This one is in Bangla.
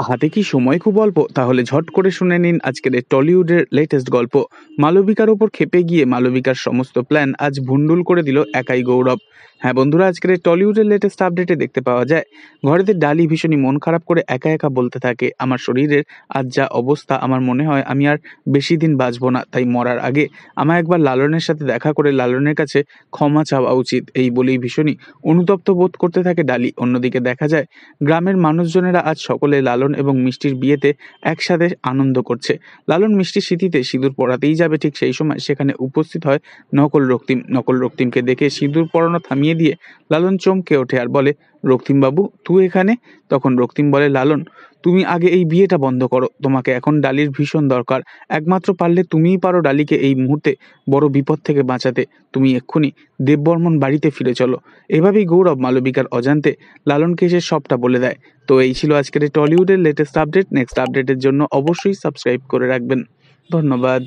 হাতে কি সময় খুব অল্প? তাহলে ঝট করে শুনে নিন আজকের এই টলিউডের লেটেস্ট গল্প। মালবিকার ওপর ক্ষেপে গিয়ে মালবিকার সমস্ত প্ল্যান আজ ভুন্ডুল করে দিল একাই গৌরব। হ্যাঁ বন্ধুরা, আজকের এই টলিউডের লেটেস্ট আপডেটে দেখতে পাওয়া যায় ঘরেতে ডালি ভীষণই মন খারাপ করে একা একা বলতে থাকে, আমার শরীরের আজ যা অবস্থা, আমার মনে হয় আমি আর বেশি দিন বাঁচবো না, তাই মরার আগে আমার একবার লালনের সাথে দেখা করে লালনের কাছে ক্ষমা চাওয়া উচিত। এই বলেই ভীষণই অনুতপ্ত বোধ করতে থাকে ডালি। অন্যদিকে দেখা যায় গ্রামের মানুষজনেরা আজ সকলে লালন এবং মিষ্টির বিয়েতে একসাথে আনন্দ করছে। লালন মিষ্টির সিঁথিতে সিঁদুর পরাতেই যাবে, ঠিক সেই সময় সেখানে উপস্থিত হয় নকল রক্তিম। নকল রক্তিমকে দেখে সিঁদুর পরানো থামিয়ে দিয়ে লালন চমকে ওঠে আর বলে, রক্তিম বাবু তুই এখানে? তখন রক্তিম বলে, লালন তুমি আগে এই বিয়েটা বন্ধ করো, তোমাকে এখন ডালির ভীষণ দরকার, একমাত্র পারলে তুমিই পারো ডালিকে এই মুহূর্তে বড় বিপদ থেকে বাঁচাতে, তুমি এক্ষুনি দেববর্মন বাড়িতে ফিরে চলো। এভাবেই গৌরব মালবিকার অজান্তে লালনকে এসে সবটা বলে দেয়। তো এই ছিল আজকের এই টলিউডের লেটেস্ট আপডেট। নেক্সট আপডেটের জন্য অবশ্যই সাবস্ক্রাইব করে রাখবেন। ধন্যবাদ।